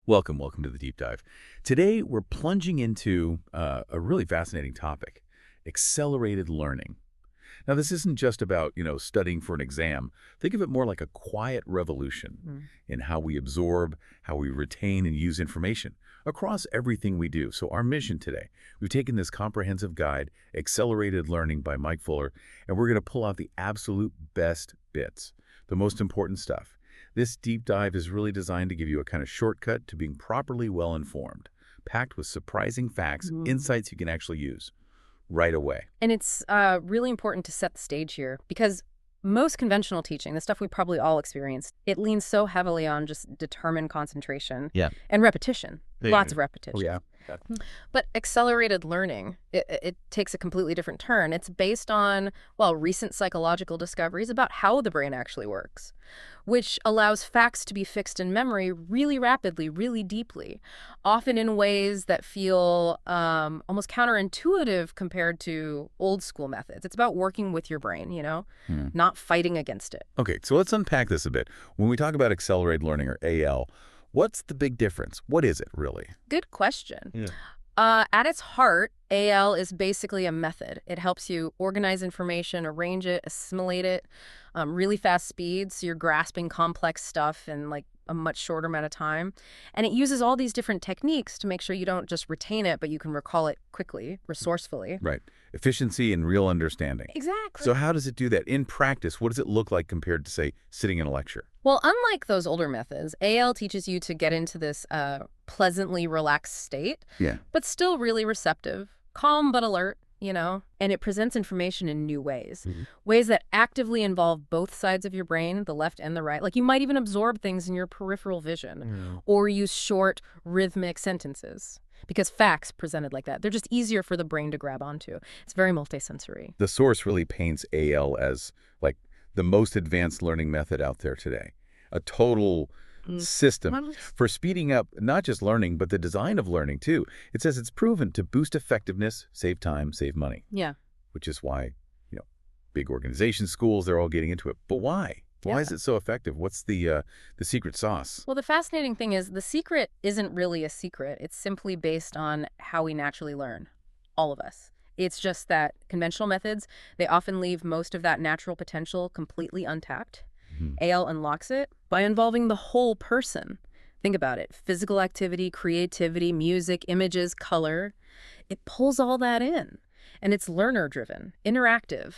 Welcome to the deep dive. Today, we're plunging into a really fascinating topic, accelerated learning. Now, this isn't just about, studying for an exam. Think of it more like a quiet revolution in how we absorb, how we retain and use information across everything we do. So our mission today, we've taken this comprehensive guide, Accelerated Learning by Mike Fuller, and we're going to pull out the absolute best bits, the most important stuff. This deep dive is really designed to give you a kind of shortcut to being properly well-informed, packed with surprising facts, insights you can actually use right away. And it's really important to set the stage here because most conventional teaching, the stuff we probably all experienced, it leans so heavily on just determined concentration and repetition, lots of repetition. Oh, yeah. But accelerated learning, it takes a completely different turn. It's based on, well, recent psychological discoveries about how the brain actually works, which allows facts to be fixed in memory really rapidly, really deeply, often in ways that feel almost counterintuitive compared to old school methods. It's about working with your brain, not fighting against it. Okay, so let's unpack this a bit. When we talk about accelerated learning, or AL, what's the big difference? What is it, really? Good question. At its heart, AL is basically a method. It helps you organize information, arrange it, assimilate it, really fast speeds, so you're grasping complex stuff in like a much shorter amount of time. And it uses all these different techniques to make sure you don't just retain it, but you can recall it quickly, resourcefully. Right. Efficiency and real understanding. Exactly. So how does it do that? In practice, what does it look like compared to, say, sitting in a lecture? Well, unlike those older methods, AL teaches you to get into this pleasantly relaxed state, but still really receptive, calm but alert, and it presents information in new ways, ways that actively involve both sides of your brain, the left and the right. Like you might even absorb things in your peripheral vision or use short, rhythmic sentences. Because facts presented like that, they're just easier for the brain to grab onto. It's very multisensory. The source really paints AL as like the most advanced learning method out there today. A total system for speeding up not just learning, but the design of learning too. It says it's proven to boost effectiveness, save time, save money. Yeah. Which is why, big organizations, schools, they're all getting into it. But why? Why is it so effective? What's the secret sauce? Well, the fascinating thing is the secret isn't really a secret. It's simply based on how we naturally learn, all of us. It's just that conventional methods, they often leave most of that natural potential completely untapped. AL unlocks it by involving the whole person. Think about it. Physical activity, creativity, music, images, color. It pulls all that in. And it's learner-driven, interactive.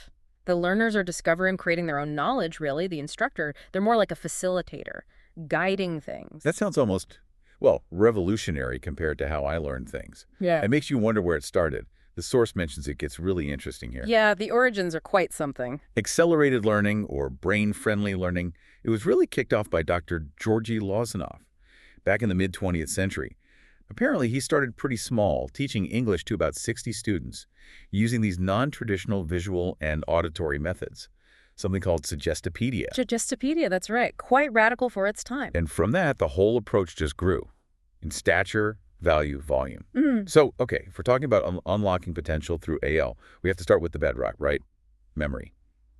The learners are discovering, creating their own knowledge, really. The instructor, they're more like a facilitator, guiding things. That sounds almost, revolutionary compared to how I learned things. Yeah. It makes you wonder where it started. The source mentions it gets really interesting here. Yeah, the origins are quite something. Accelerated learning, or brain-friendly learning, it was really kicked off by Dr. Georgy Lozanov back in the mid-20th century. Apparently, he started pretty small, teaching English to about 60 students, using these non-traditional visual and auditory methods, something called suggestopedia. Suggestopedia, that's right. Quite radical for its time. And from that, the whole approach just grew in stature, value, volume. So, okay, if we're talking about unlocking potential through AL, we have to start with the bedrock, right? Memory.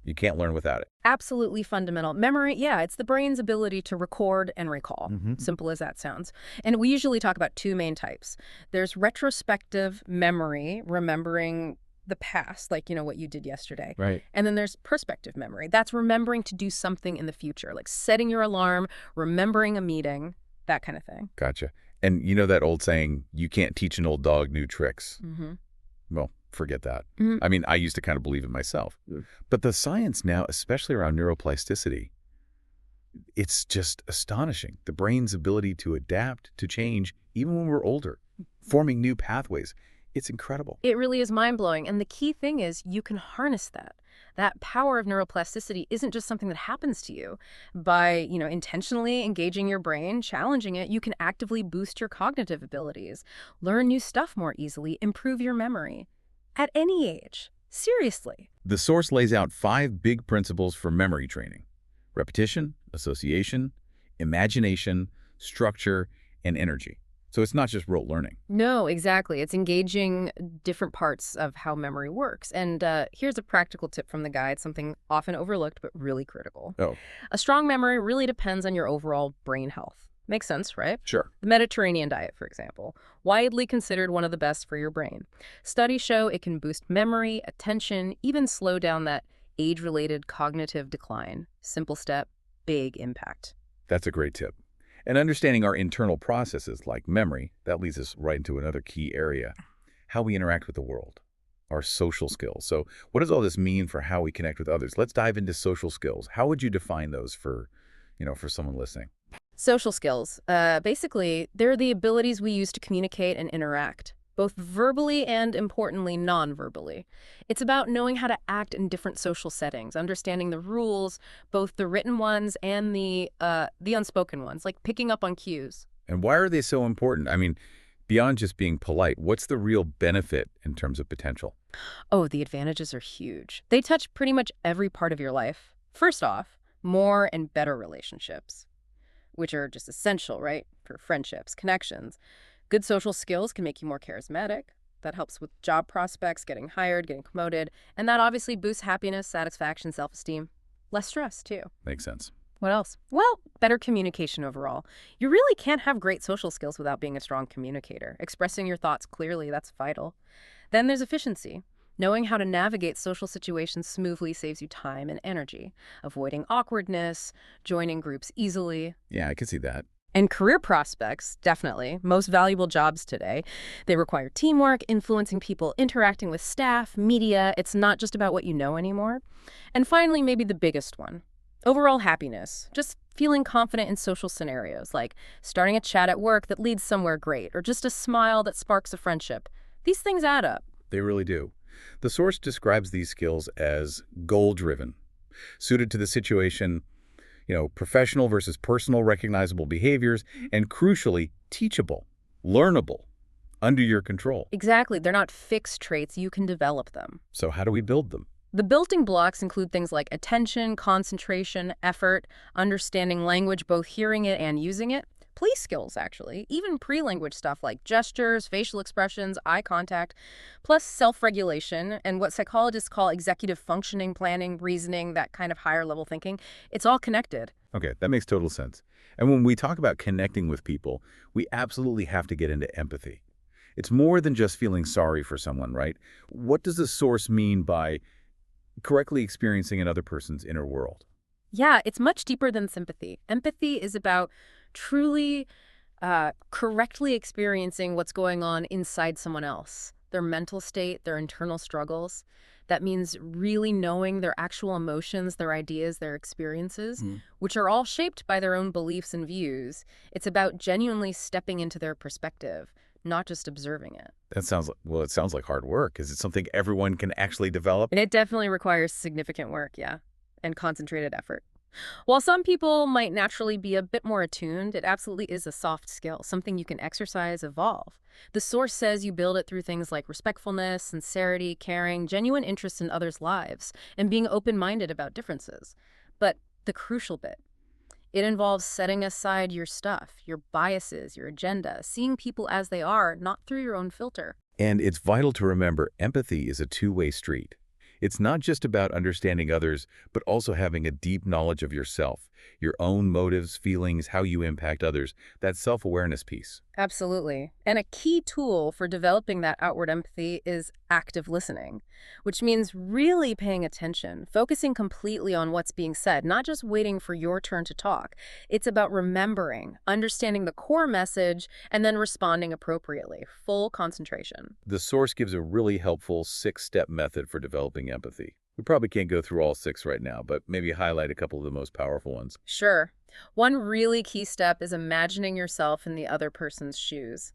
You can't learn without it. Absolutely fundamental. Memory, it's the brain's ability to record and recall. Simple as that sounds. And we usually talk about two main types. There's retrospective memory, remembering the past, like, what you did yesterday. Right. And then there's prospective memory. That's remembering to do something in the future, like setting your alarm, remembering a meeting, that kind of thing. Gotcha. And you know that old saying, you can't teach an old dog new tricks? Well, forget that. I mean, I used to kind of believe it myself. But the science now, especially around neuroplasticity, it's just astonishing. The brain's ability to adapt, to change, even when we're older, forming new pathways. It's incredible. It really is mind-blowing. And the key thing is you can harness that. That power of neuroplasticity isn't just something that happens to you. By, intentionally engaging your brain, challenging it, you can actively boost your cognitive abilities, learn new stuff more easily, improve your memory. At any age. Seriously. The source lays out 5 big principles for memory training: repetition, association, imagination, structure, and energy. So it's not just rote learning. No, exactly. It's engaging different parts of how memory works. And here's a practical tip from the guide, something often overlooked but really critical. A strong memory really depends on your overall brain health. Makes sense, right? Sure. The Mediterranean diet, for example, widely considered one of the best for your brain. Studies show it can boost memory, attention, even slow down that age-related cognitive decline. Simple step, big impact. That's a great tip. And understanding our internal processes like memory, that leads us right into another key area, how we interact with the world, our social skills. So what does all this mean for how we connect with others? Let's dive into social skills. How would you define those for someone listening? Social skills. Basically, they're the abilities we use to communicate and interact, both verbally and, importantly, non-verbally. It's about knowing how to act in different social settings, understanding the rules, both the written ones and the unspoken ones, like picking up on cues. And why are they so important? I mean, beyond just being polite, what's the real benefit in terms of potential? Oh, the advantages are huge. They touch pretty much every part of your life. First off, more and better relationships, which are just essential, right, for friendships, connections. Good social skills can make you more charismatic. That helps with job prospects, getting hired, getting promoted, and that obviously boosts happiness, satisfaction, self-esteem. Less stress, too. Makes sense. What else? Well, better communication overall. You really can't have great social skills without being a strong communicator. Expressing your thoughts clearly, that's vital. Then there's efficiency. Knowing how to navigate social situations smoothly saves you time and energy. Avoiding awkwardness, joining groups easily. Yeah, I can see that. And career prospects, definitely. Most valuable jobs today. They require teamwork, influencing people, interacting with staff, media. It's not just about what you know anymore. And finally, maybe the biggest one. Overall happiness. Just feeling confident in social scenarios, like starting a chat at work that leads somewhere great, or just a smile that sparks a friendship. These things add up. They really do. The source describes these skills as goal-driven, suited to the situation, professional versus personal recognizable behaviors, and crucially, teachable, learnable, under your control. Exactly. They're not fixed traits. You can develop them. So how do we build them? The building blocks include things like attention, concentration, effort, understanding language, both hearing it and using it. Police skills, actually, even pre-language stuff like gestures, facial expressions, eye contact, plus self-regulation and what psychologists call executive functioning, planning, reasoning, that kind of higher-level thinking. It's all connected. Okay, that makes total sense. And when we talk about connecting with people, we absolutely have to get into empathy. It's more than just feeling sorry for someone, right? What does the source mean by correctly experiencing another person's inner world? Yeah, it's much deeper than sympathy. Empathy is about truly correctly experiencing what's going on inside someone else, their mental state, their internal struggles. That means really knowing their actual emotions, their ideas, their experiences, which are all shaped by their own beliefs and views. It's about genuinely stepping into their perspective, not just observing it. That sounds like, well, it sounds like hard work. Is it something everyone can actually develop? And it definitely requires significant work, yeah, and concentrated effort. While some people might naturally be a bit more attuned, it absolutely is a soft skill, something you can exercise, evolve. The source says you build it through things like respectfulness, sincerity, caring, genuine interest in others' lives, and being open-minded about differences. But the crucial bit, it involves setting aside your stuff, your biases, your agenda, seeing people as they are, not through your own filter. And it's vital to remember empathy is a two-way street. It's not just about understanding others, but also having a deep knowledge of yourself, your own motives, feelings, how you impact others, that self-awareness piece. Absolutely. And a key tool for developing that outward empathy is active listening, which means really paying attention, focusing completely on what's being said, not just waiting for your turn to talk. It's about remembering, understanding the core message, and then responding appropriately, full concentration. The source gives a really helpful 6-step method for developing empathy. We probably can't go through all 6 right now, but maybe highlight a couple of the most powerful ones. Sure. One really key step is imagining yourself in the other person's shoes.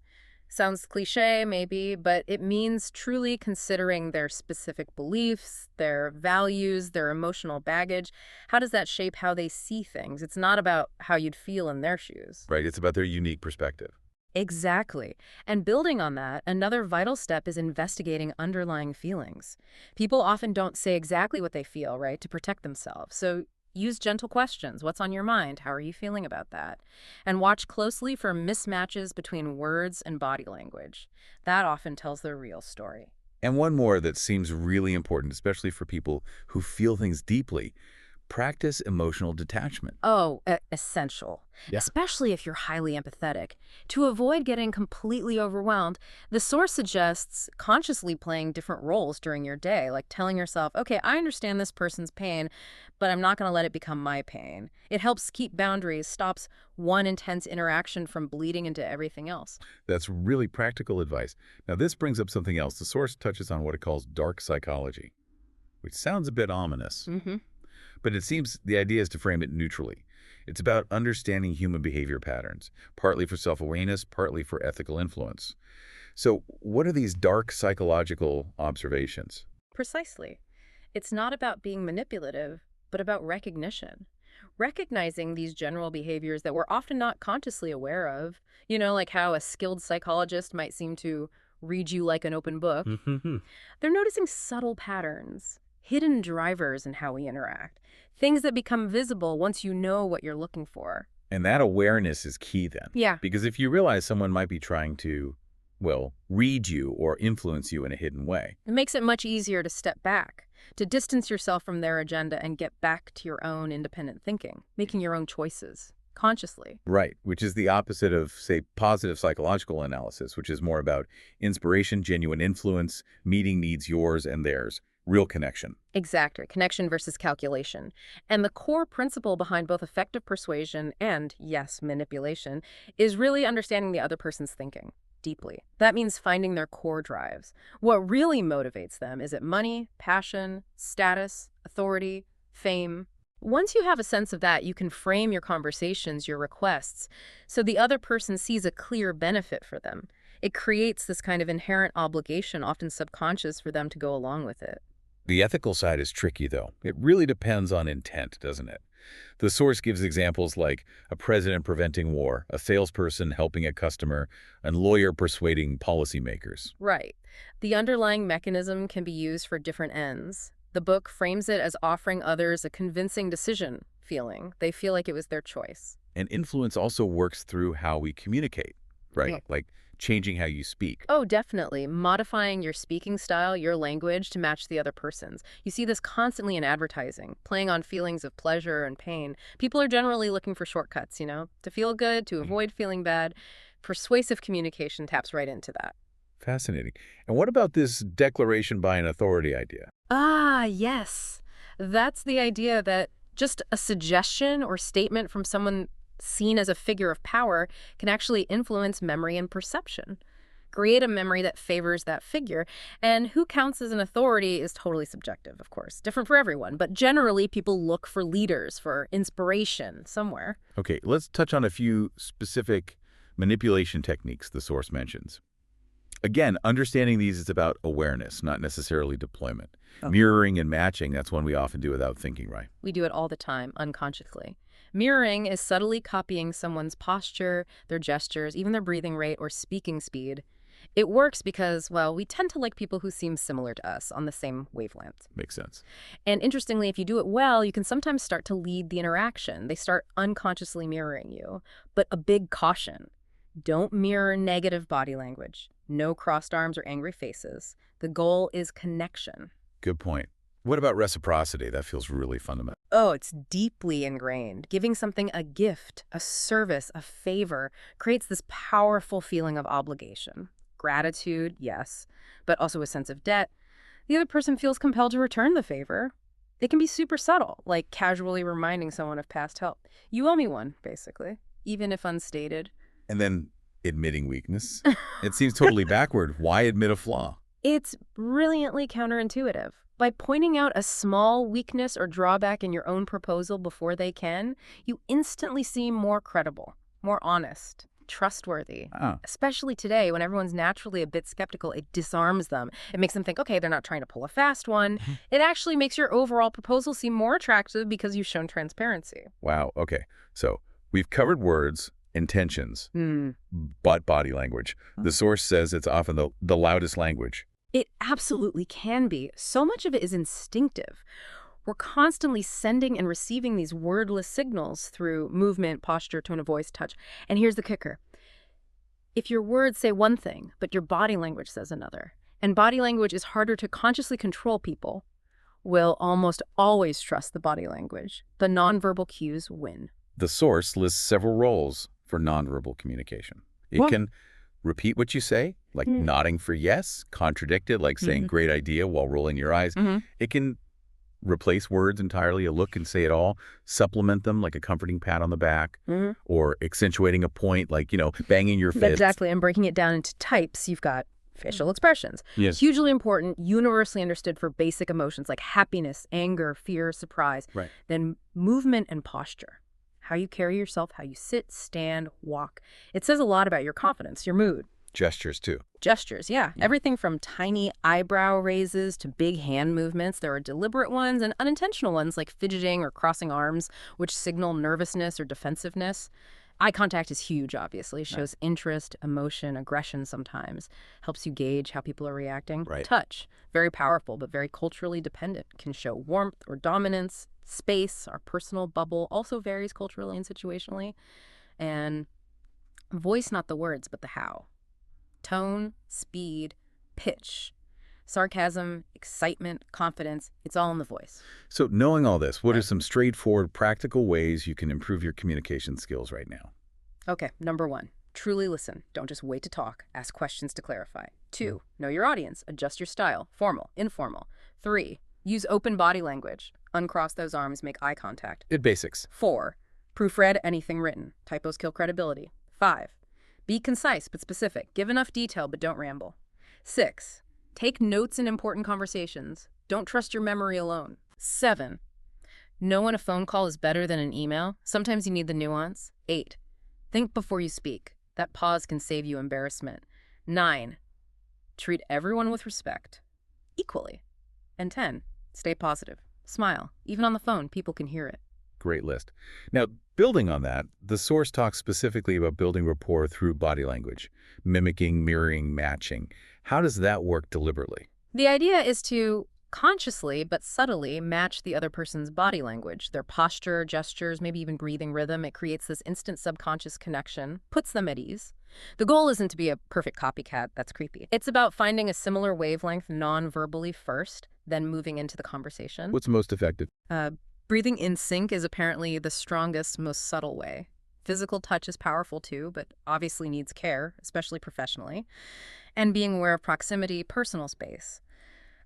Sounds cliche, maybe, but it means truly considering their specific beliefs, their values, their emotional baggage. How does that shape how they see things? It's not about how you'd feel in their shoes. Right, it's about their unique perspective. Exactly. And building on that, another vital step is investigating underlying feelings. People often don't say exactly what they feel, right, to protect themselves. So use gentle questions. What's on your mind? How are you feeling about that? And watch closely for mismatches between words and body language. That often tells the real story. And one more that seems really important, especially for people who feel things deeply, Practice emotional detachment. Oh, essential. Yeah. Especially if you're highly empathetic. To avoid getting completely overwhelmed, the source suggests consciously playing different roles during your day, like telling yourself, okay, I understand this person's pain, but I'm not going to let it become my pain. It helps keep boundaries, stops one intense interaction from bleeding into everything else. That's really practical advice. Now, this brings up something else. The source touches on what it calls dark psychology, which sounds a bit ominous. Mm-hmm. But it seems the idea is to frame it neutrally. It's about understanding human behavior patterns, partly for self-awareness, partly for ethical influence. So what are these dark psychological observations? Precisely. It's not about being manipulative, but about recognition. Recognizing these general behaviors that we're often not consciously aware of, like how a skilled psychologist might seem to read you like an open book. Mm-hmm. They're noticing subtle patterns, hidden drivers in how we interact, things that become visible once you know what you're looking for. And that awareness is key then. Yeah, Because if you realize someone might be trying to, well, read you or influence you in a hidden way. it makes it much easier to step back, to distance yourself from their agenda and get back to your own independent thinking, making your own choices, consciously. Right, which is the opposite of, say, positive psychological analysis, which is more about inspiration, genuine influence, meeting needs yours and theirs, real connection. Exactly. Connection versus calculation. And the core principle behind both effective persuasion and, yes, manipulation is really understanding the other person's thinking deeply. That means finding their core drives. What really motivates them, is it money, passion, status, authority, fame? Once you have a sense of that, you can frame your conversations, your requests, so the other person sees a clear benefit for them. It creates this kind of inherent obligation, often subconscious, for them to go along with it. The ethical side is tricky, though. It really depends on intent, doesn't it? The source gives examples like a president preventing war, a salesperson helping a customer, and lawyer persuading policymakers. Right. The underlying mechanism can be used for different ends. The book frames it as offering others a convincing decision feeling. They feel like it was their choice. And influence also works through how we communicate, right? Yeah. Like changing how you speak. Oh, definitely. Modifying your speaking style, your language to match the other person's. You see this constantly in advertising, playing on feelings of pleasure and pain. People are generally looking for shortcuts, to feel good, to avoid feeling bad. Persuasive communication taps right into that. Fascinating. And what about this declaration by an authority idea? Ah, yes. That's the idea that just a suggestion or statement from someone seen as a figure of power can actually influence memory and perception. Create a memory that favors that figure. And who counts as an authority is totally subjective, of course. Different for everyone. But generally, people look for leaders, for inspiration somewhere. Okay, let's touch on a few specific manipulation techniques the source mentions. Again, understanding these is about awareness, not necessarily deployment. Oh. Mirroring and matching, that's one we often do without thinking, right? We do it all the time, unconsciously. Mirroring is subtly copying someone's posture, their gestures, even their breathing rate or speaking speed. It works because, well, we tend to like people who seem similar to us, on the same wavelength. Makes sense. And interestingly, if you do it well, you can sometimes start to lead the interaction. They start unconsciously mirroring you. But a big caution: don't mirror negative body language. No crossed arms or angry faces. The goal is connection. Good point. What about reciprocity? That feels really fundamental. Oh, it's deeply ingrained. Giving something a gift, a service, a favor creates this powerful feeling of obligation. Gratitude, yes, but also a sense of debt. The other person feels compelled to return the favor. It can be super subtle, like casually reminding someone of past help. You owe me one, basically, even if unstated. And then admitting weakness. It seems totally backward. Why admit a flaw? It's brilliantly counterintuitive. By pointing out a small weakness or drawback in your own proposal before they can, you instantly seem more credible, more honest, trustworthy. Ah, Especially today, when everyone's naturally a bit skeptical, it disarms them. It makes them think, okay, they're not trying to pull a fast one. It actually makes your overall proposal seem more attractive because you've shown transparency. wow. Okay. So we've covered words, intentions, but body language. The source says it's often the loudest language. It absolutely can be. So much of it is instinctive. We're constantly sending and receiving these wordless signals through movement, posture, tone of voice, touch. And here's the kicker. If your words say one thing, but your body language says another, and body language is harder to consciously control people, will almost always trust the body language. The nonverbal cues win. The source lists several roles for nonverbal communication. It Well, can repeat what you say, like nodding for yes, contradict it, like saying great idea while rolling your eyes. It can replace words entirely, a look can say it all, supplement them like a comforting pat on the back, or accentuating a point like, banging your fist. Exactly, and breaking it down into types, you've got facial expressions. Yes. Hugely important, universally understood for basic emotions like happiness, anger, fear, surprise. Right. Then movement and posture. How you carry yourself, how you sit, stand, walk. It says a lot about your confidence, your mood. Gestures, too. Gestures, yeah. Everything from tiny eyebrow raises to big hand movements. There are deliberate ones and unintentional ones like fidgeting or crossing arms, which signal nervousness or defensiveness. Eye contact is huge, obviously. Shows interest, emotion, aggression sometimes. Helps you gauge how people are reacting. Right. Touch, very powerful but very culturally dependent. Can show warmth or dominance. Space, our personal bubble, also varies culturally and situationally. And voice, not the words, but the how. Tone, speed, pitch, sarcasm, excitement, confidence, it's all in the voice. So knowing all this, what are some straightforward, practical ways you can improve your communication skills right now? Okay, number 1, truly listen. Don't just wait to talk. Ask questions to clarify. 2, know your audience. Adjust your style. Formal, informal. 3, use open body language. Uncross those arms, make eye contact. Good basics. 4, proofread anything written. Typos kill credibility. 5, be concise but specific. Give enough detail but don't ramble. 6, take notes in important conversations. Don't trust your memory alone. 7, know when a phone call is better than an email. Sometimes you need the nuance. 8, think before you speak. That pause can save you embarrassment. 9, treat everyone with respect, equally. And 10, stay positive. Smile. Even on the phone, people can hear it. Great list. Now, building on that, the source talks specifically about building rapport through body language, mimicking, mirroring, matching. How does that work deliberately? The idea is to consciously but subtly match the other person's body language, their posture, gestures, maybe even breathing rhythm. It creates this instant subconscious connection, puts them at ease. The goal isn't to be a perfect copycat. That's creepy. It's about finding a similar wavelength non-verbally first, then moving into the conversation. What's most effective? Breathing in sync is apparently the strongest, most subtle way. Physical touch is powerful too, but obviously needs care, especially professionally. And being aware of proximity, personal space.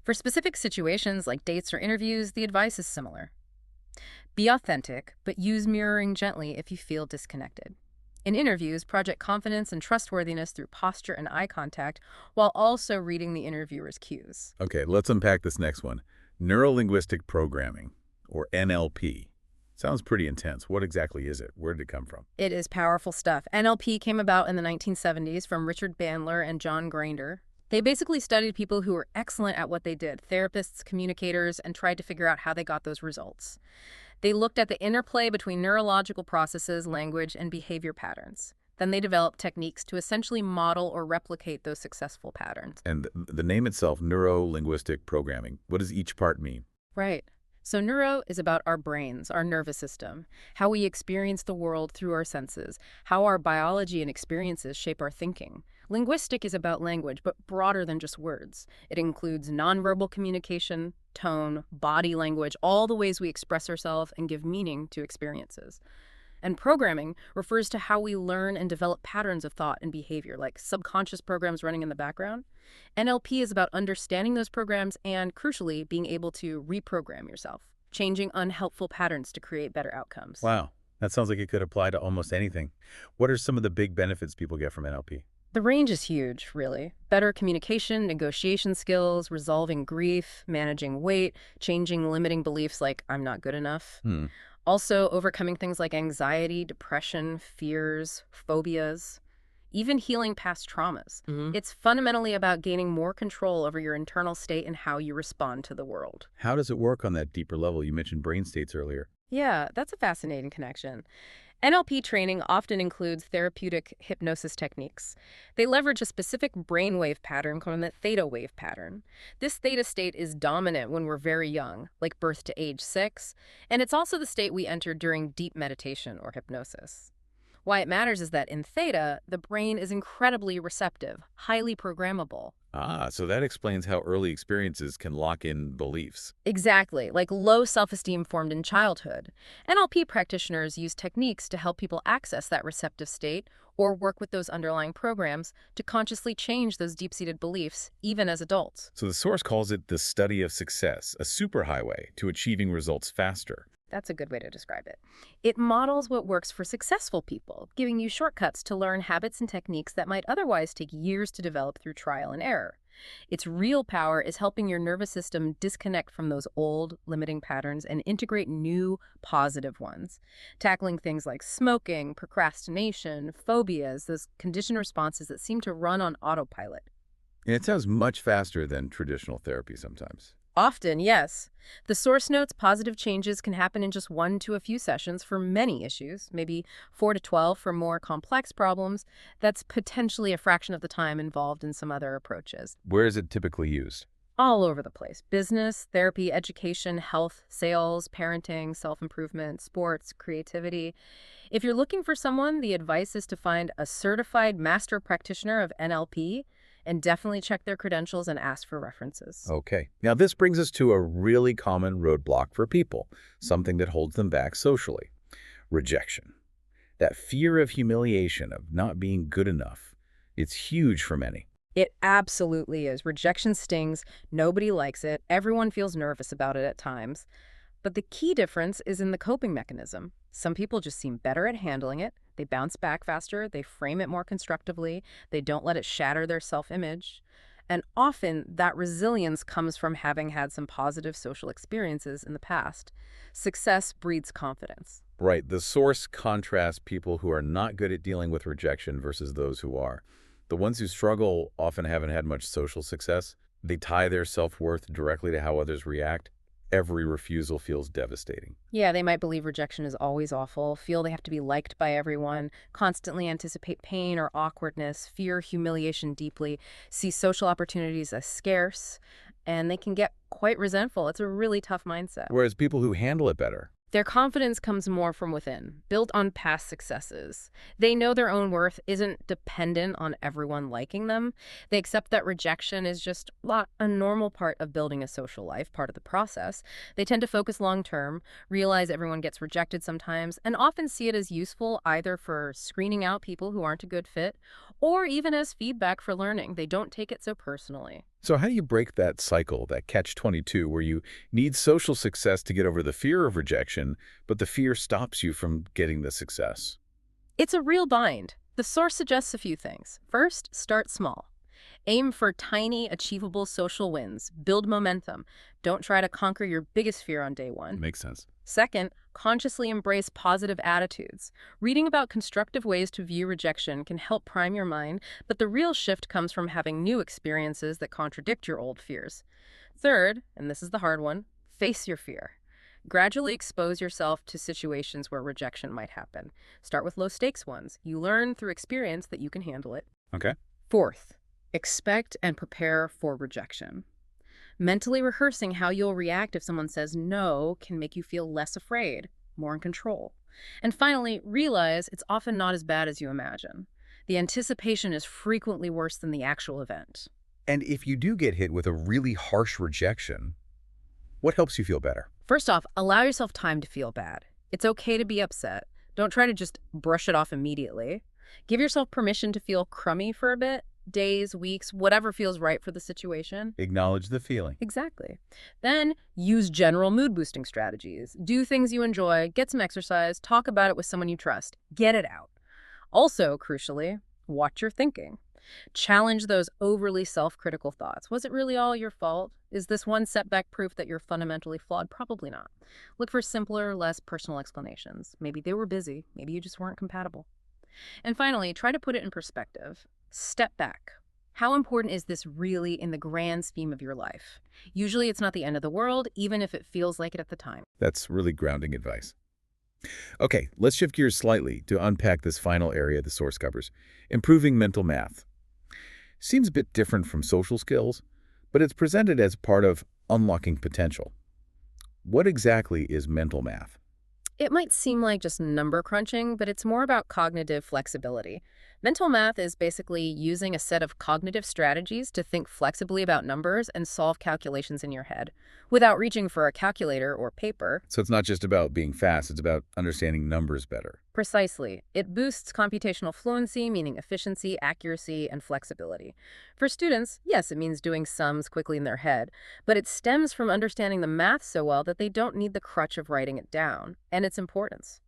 For specific situations like dates or interviews, the advice is similar. Be authentic, but use mirroring gently if you feel disconnected. In interviews, project confidence and trustworthiness through posture and eye contact, while also reading the interviewer's cues. Okay, let's unpack this next one. Neuro-Linguistic Programming, or NLP. Sounds pretty intense. What exactly is it? Where did it come from? It is powerful stuff. NLP came about in the 1970s from Richard Bandler and John Grinder. They basically studied people who were excellent at what they did, therapists, communicators, and tried to figure out how they got those results. They looked at the interplay between neurological processes, language, and behavior patterns. Then they developed techniques to essentially model or replicate those successful patterns. And the name itself, Neuro-Linguistic Programming, what does each part mean? Right. So neuro is about our brains, our nervous system, how we experience the world through our senses, how our biology and experiences shape our thinking. Linguistic is about language, but broader than just words. It includes nonverbal communication, tone, body language, all the ways we express ourselves and give meaning to experiences. And programming refers to how we learn and develop patterns of thought and behavior, like subconscious programs running in the background. NLP is about understanding those programs and, crucially, being able to reprogram yourself, changing unhelpful patterns to create better outcomes. Wow, that sounds like it could apply to almost anything. What are some of the big benefits people get from NLP? The range is huge, really. Better communication, negotiation skills, resolving grief, managing weight, changing limiting beliefs like I'm not good enough. Also, overcoming things like anxiety, depression, fears, phobias, even healing past traumas. It's fundamentally about gaining more control over your internal state and how you respond to the world. How does it work on that deeper level? You mentioned brain states earlier. Yeah, that's a fascinating connection. NLP training often includes therapeutic hypnosis techniques. They leverage a specific brainwave pattern called the theta wave pattern. This theta state is dominant when we're very young, like birth to age 6, and it's also the state we enter during deep meditation or hypnosis. Why it matters is that in theta, the brain is incredibly receptive, highly programmable, Ah, so that explains how early experiences can lock in beliefs. Exactly, like low self-esteem formed in childhood. NLP practitioners use techniques to help people access that receptive state or work with those underlying programs to consciously change those deep-seated beliefs, even as adults. So the source calls it the study of success, a superhighway to achieving results faster. That's a good way to describe it. It models what works for successful people, giving you shortcuts to learn habits and techniques that might otherwise take years to develop through trial and error. Its real power is helping your nervous system disconnect from those old, limiting patterns and integrate new, positive ones. Tackling things like smoking, procrastination, phobias, those conditioned responses that seem to run on autopilot. And it sounds much faster than traditional therapy sometimes. Often, yes. The source notes positive changes can happen in just 1 to a few sessions for many issues, maybe 4 to 12 for more complex problems. That's potentially a fraction of the time involved in some other approaches. Where is it typically used? All over the place. Business, therapy, education, health, sales, parenting, self-improvement, sports, creativity. If you're looking for someone, the advice is to find a certified master practitioner of NLP and definitely check their credentials and ask for references. Okay. Now, this brings us to a really common roadblock for people, something that holds them back socially: rejection. That fear of humiliation, of not being good enough. It's huge for many. It absolutely is. Rejection stings. Nobody likes it. Everyone feels nervous about it at times. But the key difference is in the coping mechanism. Some people just seem better at handling it. They bounce back faster. They frame it more constructively. They don't let it shatter their self-image. And often that resilience comes from having had some positive social experiences in the past. Success breeds confidence. Right. The source contrasts people who are not good at dealing with rejection versus those who are. The ones who struggle often haven't had much social success. They tie their self-worth directly to how others react. Every refusal feels devastating. Yeah, they might believe rejection is always awful, feel they have to be liked by everyone, constantly anticipate pain or awkwardness, fear humiliation deeply, see social opportunities as scarce, and they can get quite resentful. It's a really tough mindset. Whereas people who handle it better, Their confidence comes more from within, built on past successes. They know their own worth isn't dependent on everyone liking them. They accept that rejection is just a normal part of building a social life, part of the process. They tend to focus long term, realize everyone gets rejected sometimes, and often see it as useful either for screening out people who aren't a good fit or even as feedback for learning. They don't take it so personally. so how do you break that cycle, that catch-22, where you need social success to get over the fear of rejection, but the fear stops you from getting the success? It's a real bind. The source suggests a few things. First, start small. Aim for tiny, achievable social wins. Build momentum. Don't try to conquer your biggest fear on day one. Makes sense. Second, consciously embrace positive attitudes. Reading about constructive ways to view rejection can help prime your mind, but the real shift comes from having new experiences that contradict your old fears. Third, and this is the hard one, face your fear. Gradually expose yourself to situations where rejection might happen. Start with low-stakes ones. You learn through experience that you can handle it. Okay. Fourth, expect and prepare for rejection. Mentally rehearsing how you'll react if someone says no can make you feel less afraid, more in control. And finally, realize it's often not as bad as you imagine. The anticipation is frequently worse than the actual event. And if you do get hit with a really harsh rejection, what helps you feel better? First off, allow yourself time to feel bad. It's okay to be upset. Don't try to just brush it off immediately. Give yourself permission to feel crummy for a bit, days, weeks, whatever feels right for the situation. Acknowledge the feeling. Exactly. Then use general mood boosting strategies. Do things you enjoy, get some exercise, talk about it with someone you trust. Get it out. Also, crucially, watch your thinking. Challenge those overly self-critical thoughts. Was it really all your fault? Is this one setback proof that you're fundamentally flawed? Probably not. Look for simpler, less personal explanations. Maybe they were busy. Maybe you just weren't compatible. And finally, try to put it in perspective. Step back. How important is this really in the grand scheme of your life? Usually it's not the end of the world, even if it feels like it at the time. That's really grounding advice. Okay, let's shift gears slightly to unpack this final area the source covers: improving mental math. Seems a bit different from social skills, but it's presented as part of unlocking potential. What exactly is mental math? It might seem like just number crunching, but it's more about cognitive flexibility. Mental math is basically using a set of cognitive strategies to think flexibly about numbers and solve calculations in your head, without reaching for a calculator or paper. So it's not just about being fast, it's about understanding numbers better. Precisely. It boosts computational fluency, meaning efficiency, accuracy, and flexibility. For students, yes, it means doing sums quickly in their head, but it stems from understanding the math so well that they don't need the crutch of writing it down, and its importance.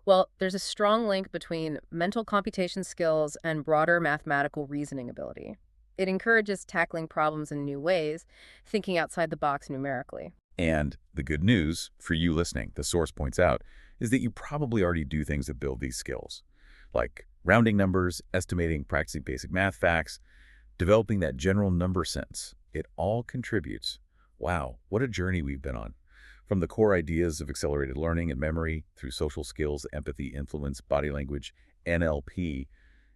Well, there's a strong link between mental computation skills and broader mathematical reasoning ability. It encourages tackling problems in new ways, thinking outside the box numerically. And the good news for you listening, the source points out, is that you probably already do things that build these skills, like rounding numbers, estimating, practicing basic math facts, developing that general number sense. It all contributes. Wow, what a journey we've been on. From the core ideas of accelerated learning and memory, through social skills, empathy, influence, body language, NLP,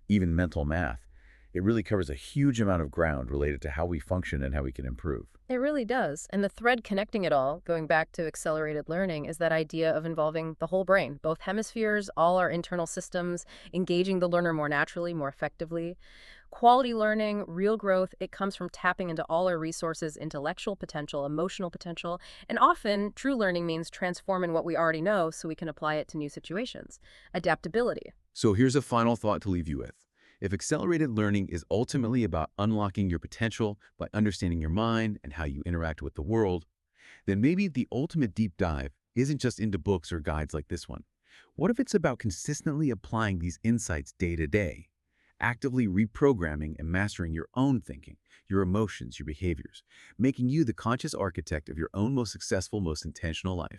even mental math, it really covers a huge amount of ground related to how we function and how we can improve. It really does. And the thread connecting it all, going back to accelerated learning, is that idea of involving the whole brain, both hemispheres, all our internal systems, engaging the learner more naturally, more effectively. Quality learning, real growth, it comes from tapping into all our resources, intellectual potential, emotional potential, and often true learning means transforming what we already know so we can apply it to new situations. Adaptability. So here's a final thought to leave you with. If accelerated learning is ultimately about unlocking your potential by understanding your mind and how you interact with the world, then maybe the ultimate deep dive isn't just into books or guides like this one. What if it's about consistently applying these insights day to day, actively reprogramming and mastering your own thinking, your emotions, your behaviors, making you the conscious architect of your own most successful, most intentional life?